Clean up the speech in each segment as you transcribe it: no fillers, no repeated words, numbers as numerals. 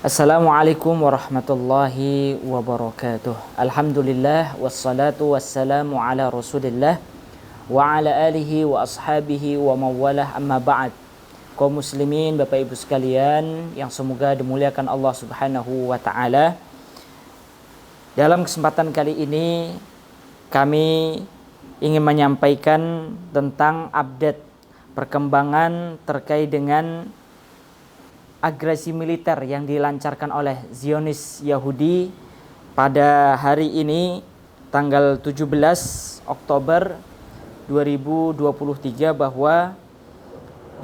Assalamualaikum warahmatullahi wabarakatuh. Alhamdulillah wassalatu wassalamu ala Rasulillah wa ala alihi wa ashabihi wa mawalah, amma ba'd. Kaum muslimin, Bapak Ibu sekalian yang semoga dimuliakan Allah Subhanahu wa taala. Dalam kesempatan kali ini kami ingin menyampaikan tentang update perkembangan terkait dengan agresi militer yang dilancarkan oleh Zionis Yahudi pada hari ini tanggal 17 Oktober 2023, bahwa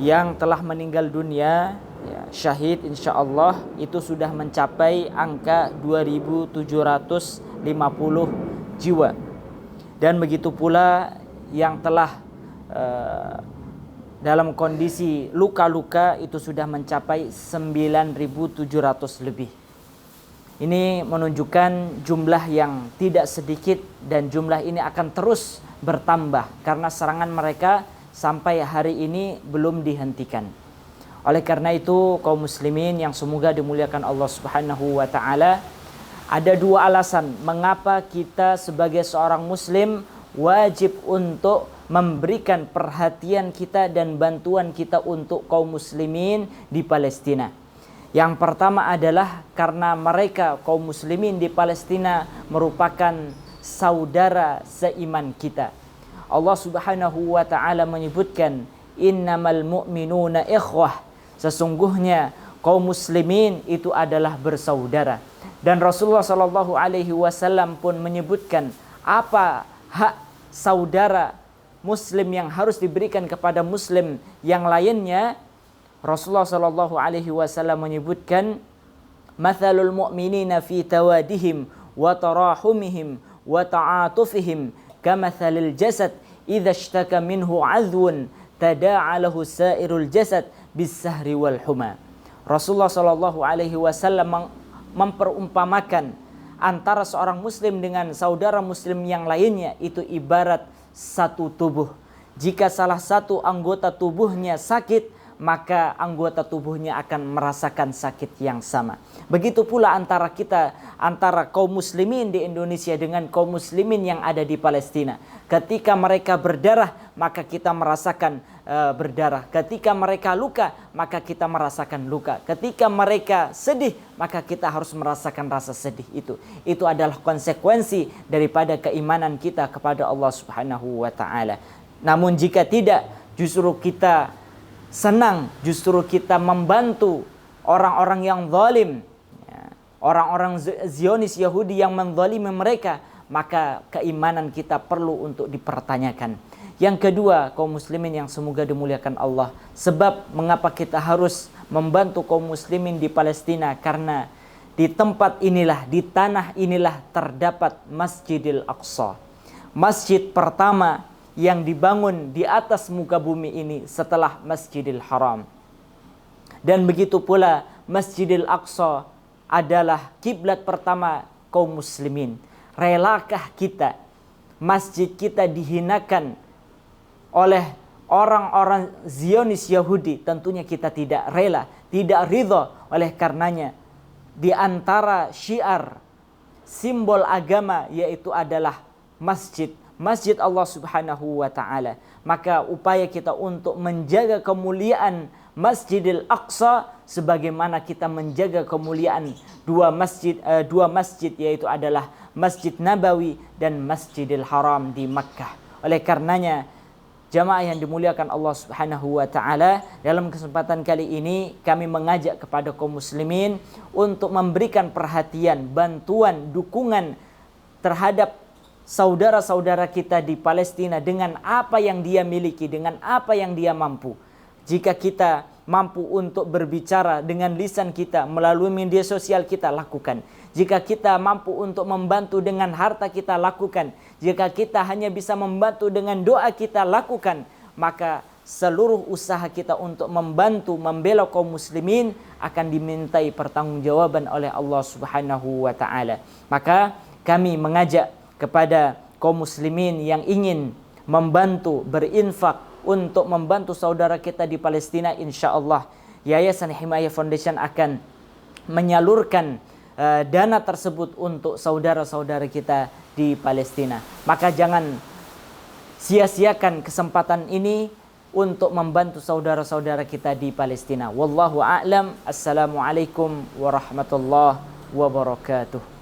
yang telah meninggal dunia syahid insyaallah itu sudah mencapai angka 2.750 jiwa, dan begitu pula yang telah dalam kondisi luka-luka itu sudah mencapai 9.700 lebih. Ini menunjukkan jumlah yang tidak sedikit, dan jumlah ini akan terus bertambah karena serangan mereka sampai hari ini belum dihentikan. Oleh karena itu, kaum muslimin yang semoga dimuliakan Allah Subhanahu wa taala, ada dua alasan mengapa kita sebagai seorang muslim wajib untuk memberikan perhatian kita dan bantuan kita untuk kaum muslimin di Palestina. Yang pertama adalah karena mereka, kaum muslimin di Palestina, merupakan saudara seiman kita. Allah Subhanahu wa taala menyebutkan, innamal mu'minuna ikhwah, sesungguhnya kaum muslimin itu adalah bersaudara. Dan Rasulullah sallallahu alaihi wasallam pun menyebutkan apa hak saudara muslim yang harus diberikan kepada muslim yang lainnya. Rasulullah sallallahu alaihi wasallam menyebutkan, mathalul mu'minina fi tawadihim wa tarahumihim wa ta'atufihim kamathalil jasad idza ishtaka minhu 'adhwun tada'a lahu sa'irul jasad bis-sahri wal huma. Rasulullah sallallahu alaihi wasallam memperumpamakan antara seorang muslim dengan saudara muslim yang lainnya itu ibarat satu tubuh. Jika salah satu anggota tubuhnya sakit, maka anggota tubuhnya akan merasakan sakit yang sama. Begitu pula antara kita, antara kaum muslimin di Indonesia dengan kaum muslimin yang ada di Palestina. Ketika mereka berdarah, maka kita merasakan berdarah. Ketika mereka luka, maka kita merasakan luka. Ketika mereka sedih, maka kita harus merasakan rasa sedih itu. Itu adalah konsekuensi daripada keimanan kita kepada Allah Subhanahu wa taala. Namun jika tidak, justru kita senang, justru kita membantu orang-orang yang zalim, orang-orang Zionis Yahudi yang menzalimi mereka, maka keimanan kita perlu untuk dipertanyakan. Yang kedua, kaum muslimin yang semoga dimuliakan Allah, sebab mengapa kita harus membantu kaum muslimin di Palestina, karena di tempat inilah, di tanah inilah terdapat Masjidil Aqsa, masjid pertama yang dibangun di atas muka bumi ini setelah Masjidil Haram. Dan begitu pula Masjidil Aqsa adalah kiblat pertama kaum muslimin. Relakah kita masjid kita dihinakan oleh orang-orang Zionis Yahudi? Tentunya kita tidak rela, tidak ridha. Oleh karenanya, di antara syiar simbol agama yaitu adalah masjid Allah Subhanahu wa taala. Maka upaya kita untuk menjaga kemuliaan Masjidil Aqsa sebagaimana kita menjaga kemuliaan dua masjid yaitu adalah Masjid Nabawi dan Masjidil Haram di Makkah. Oleh karenanya, jamaah yang dimuliakan Allah Subhanahu wa taala, dalam kesempatan kali ini kami mengajak kepada kaum muslimin untuk memberikan perhatian, bantuan, dukungan terhadap saudara-saudara kita di Palestina dengan apa yang dia miliki, dengan apa yang dia mampu. Jika kita mampu untuk berbicara dengan lisan kita melalui media sosial, kita lakukan. Jika kita mampu untuk membantu dengan harta, kita lakukan. Jika kita hanya bisa membantu dengan doa, kita lakukan. Maka seluruh usaha kita untuk membantu, membela kaum muslimin akan dimintai pertanggungjawaban oleh Allah Subhanahu wa taala. Maka kami mengajak kepada kaum muslimin yang ingin membantu, berinfak untuk membantu saudara kita di Palestina, insya Allah Yayasan Himayah Foundation akan menyalurkan dana tersebut untuk saudara-saudara kita di Palestina. Maka jangan sia-siakan kesempatan ini untuk membantu saudara-saudara kita di Palestina. Wallahu a'lam. Assalamualaikum warahmatullahi wabarakatuh.